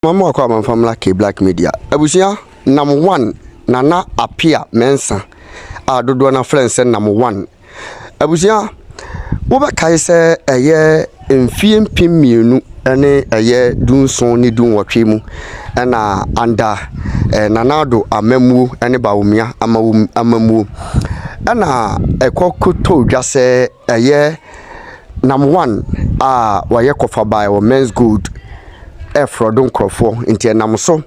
Mama kwa family K Black Media. Abusia number 1 Nana appear mensa. Dodo na friends number 1. Abusia wo ba kai se eye mfie mpimienu ene eye dunson ni dunwotwe mu na anda nanado amamu ene bawumia amamu na ekokoto dwase eye number 1 waye kofa by o men's good Efrodon Crofo inti enamso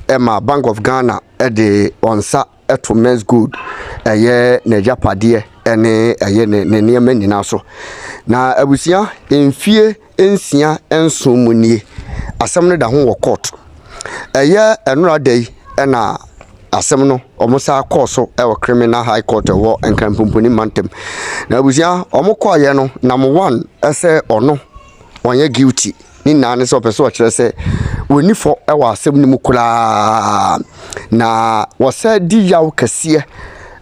ema Bank of Ghana de onsa eto men's good eye na japade ene eye ne niam nyina so na abusia emfie ensia enso munie asem no da ho wo court eye enura dai na asem no omusa course e criminal high court wo enkampumpuni mantem na abusia omukọ ye no number 1 ese ono onye guilty ni nane so person kire se woni fo e wa asem ni mukura na wasa di yaw kase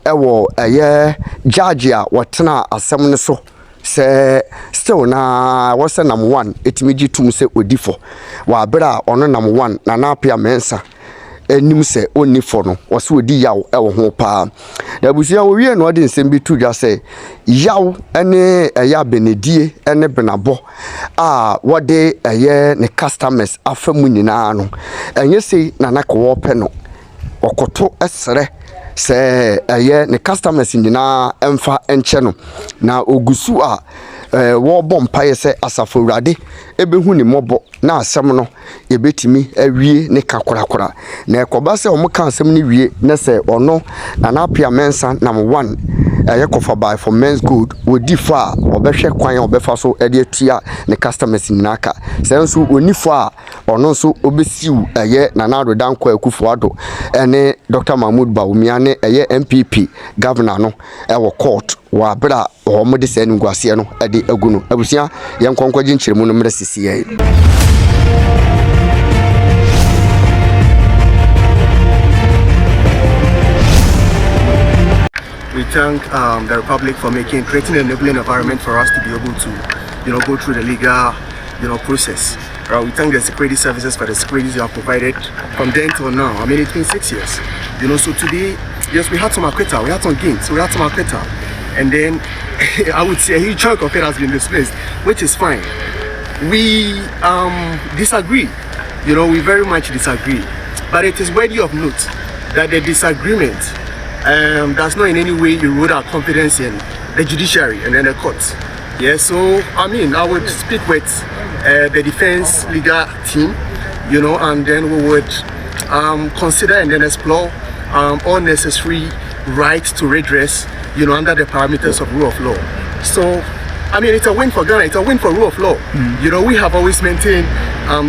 e wo eye judge a wotena asem ne so se still na wasa number 1 etimiji tum se odifo wa bra ono number 1 na apia mensa enim se onni fo no wose odi yaw e wo ho pa da busia wo wie no odi nsem bi tudwa se yaw ene eya benedie ene benabo wode eye ne customers afamu nyina no enye sei na nakwo pe no okoto esere se eye ne customers nyina emfa enche no na ogusu a wo bom paye se asafo wrade ebehu ni mobo na asem no yebetimi awie ne kakorakora na ekoba se omuka asem ni wie na se ono na apia mensa number 1 kofa by for men's good wodi fa obehwe kwan obefa so ede atua ne customers nyinaka se nso oni fa ono nso obesiu na nado danko akufo ado ene Dr. Mahmoud Bawumia ne MPP governor no wo court wa bra o de se ngwase no ade agunu abusia yenkonkwaji nchiremu no mre sisi ye. We thank the Republic for creating an enabling environment for us to be able to, go through the legal, process. We thank the security services for the security they have provided from then till now. I mean, it's been 6 years. So today, yes, we had some acquittal, we had some gains, we had some acquittal. And then I would say a huge chunk of it has been displaced, which is fine. We disagree, we very much disagree. But it is worthy of note that the disagreement does not in any way erode our confidence in the judiciary and then the courts. Yeah, so I mean, I would speak with the defense legal team, and then we would consider and then explore all necessary rights to redress, under the parameters of rule of law. So, I mean, it's a win for Ghana, it's a win for rule of law. We have always maintained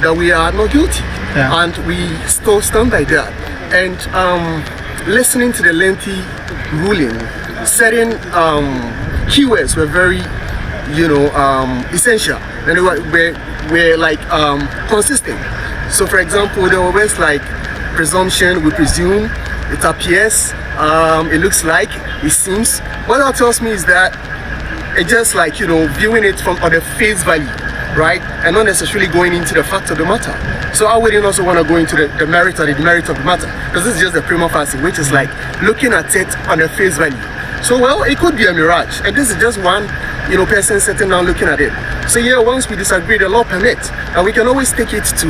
that we are not guilty, and we still stand by that. And listening to the lengthy ruling, certain keywords were very, essential, and they were like consistent. So, for example, there were words like presumption, we presume, it appears, it looks like, it seems. What that tells me is that it's just like, viewing it from on the face value, right? And not necessarily going into the fact of the matter. So I wouldn't also want to go into the merit or the demerit of the matter, because this is just the prima facie, which is like looking at it on the face value. So, well, it could be a mirage, and this is just one, person sitting down looking at it. So yeah, once we disagree, the law permits, and we can always take it to,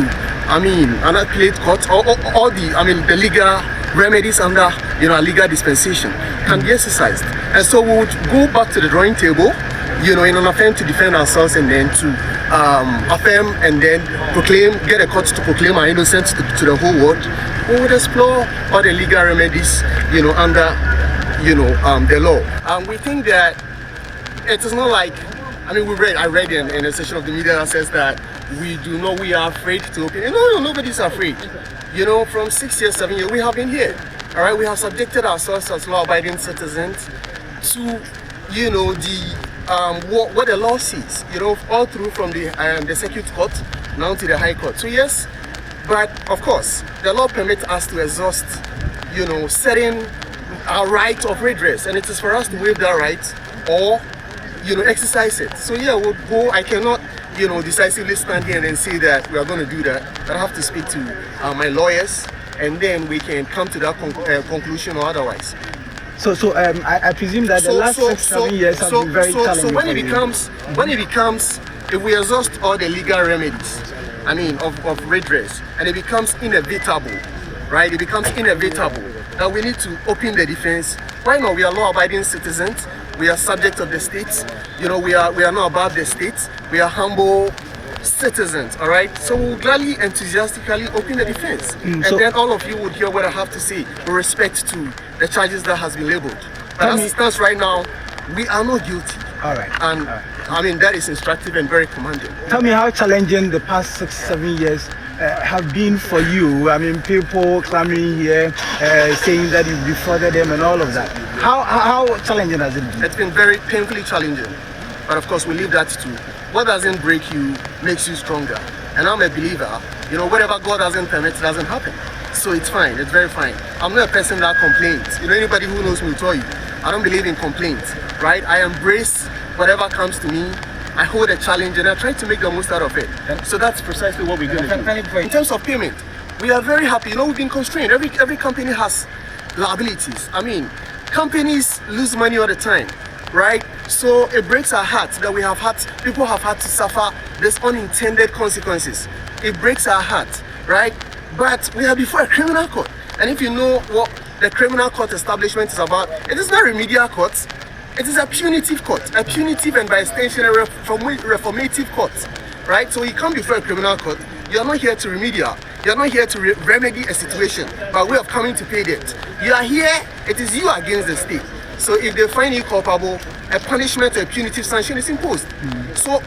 an appellate court or the legal remedies under, a legal dispensation can be exercised. And so we would go back to the drawing table, in an attempt to defend ourselves and then to affirm and then get a court to proclaim our innocence to the whole world. We would explore all the legal remedies, under, the law. We think that it is not like, I read in a section of the media that says that we are afraid to open. No, nobody's afraid. From 6 years, 7 years, we have been here. All right, we have subjected ourselves as law-abiding citizens to, what the law sees, all through from the circuit court now to the high court. So yes, but of course, the law permits us to exhaust, certain our right of redress, and it is for us to waive that right or, exercise it. So yeah, we'll go. I cannot, decisively stand here and say that we are going to do that. But I have to speak to my lawyers, and then we can come to that conclusion or otherwise. So I presume that the last 6-7 years have been very challenging. So when it becomes, if we exhaust all the legal remedies, I mean, of redress, and it becomes inevitable, right? It becomes inevitable that we need to open the defense. Right now, we are law-abiding citizens. We are subject of the state. We are not above the state. We are humble citizens, all right? So we'll gladly, enthusiastically open the defense. And then all of you would hear what I have to say with respect to the charges that has been labeled. But as it stands right now, we are not guilty. All right. And I mean, that is instructive and very commanding. Tell me how challenging the past 6-7 years have been for you. I mean, people clamoring here, saying that you defrauded them and all of that. How challenging has it been? It's been very painfully challenging. But of course, we leave that to what doesn't break you makes you stronger. And I'm a believer, whatever God doesn't permit, it doesn't happen. So it's fine, it's very fine. I'm not a person that complains. Anybody who knows me will tell you, I don't believe in complaints, right? I embrace whatever comes to me. I hold a challenge and I try to make the most out of it. So that's precisely what we're going to do. In terms of payment, we are very happy. We've been constrained. Every company has liabilities. I mean, companies lose money all the time, right? So it breaks our hearts that people have had to suffer these unintended consequences. It breaks our hearts, right? But we are before a criminal court. And if you know what the criminal court establishment is about, it is not remedial court. It is a punitive court, a punitive and by extension a reformative court, right? So you come before a criminal court, you are not here to remedial, you are not here to remedy a situation by way of coming to pay debt. You are here, it is you against the state. So if they find you culpable, a punishment, a punitive sanction is imposed. So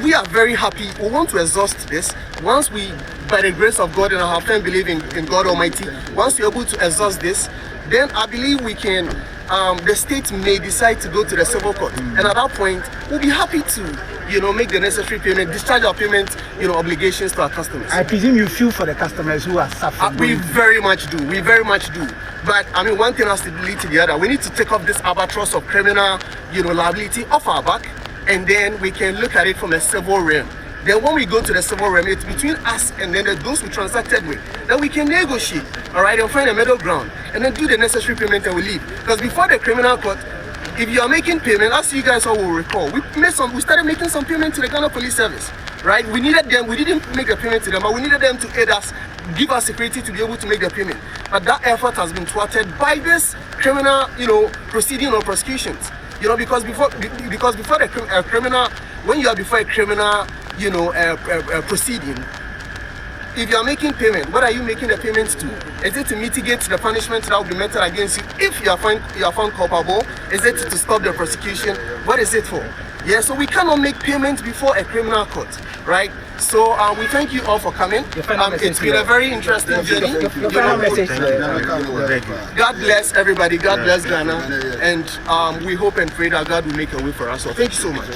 we are very happy. We want to exhaust this. Once we, by the grace of God and our firm belief in God Almighty, once we're able to exhaust this, then I believe we can, the state may decide to go to the civil court. And at that point, we'll be happy to, make the necessary payment, discharge our payment, obligations to our customers. I presume you feel for the customers who are suffering. We very much do. We very much do. But I mean, one thing has to lead to the other. We need to take off this albatross of criminal, liability off our back, and then we can look at it from a civil realm. Then when we go to the civil realm, it's between us and then those we transacted with. Then we can negotiate, all right, and find a middle ground, and then do the necessary payment and we leave. Because before the criminal court, if you are making payment, as you guys all will recall, we started making some payment to the Ghana Police Service, right? We needed them. We didn't make the payment to them, but we needed them to aid us, give us security to be able to make the payment. But that effort has been thwarted by this criminal, proceeding or prosecutions. Because before the criminal, when you are before a criminal, proceeding, if you are making payment, what are you making the payments to? Is it to mitigate the punishment that will be meted against you if you are found culpable? Is it to stop the prosecution? What is it for? Yeah, so we cannot make payments before a criminal court, right? So we thank you all for coming. It's been a very interesting journey. God bless everybody. God bless Ghana, and we hope and pray that God will make a way for us. So thank you so much.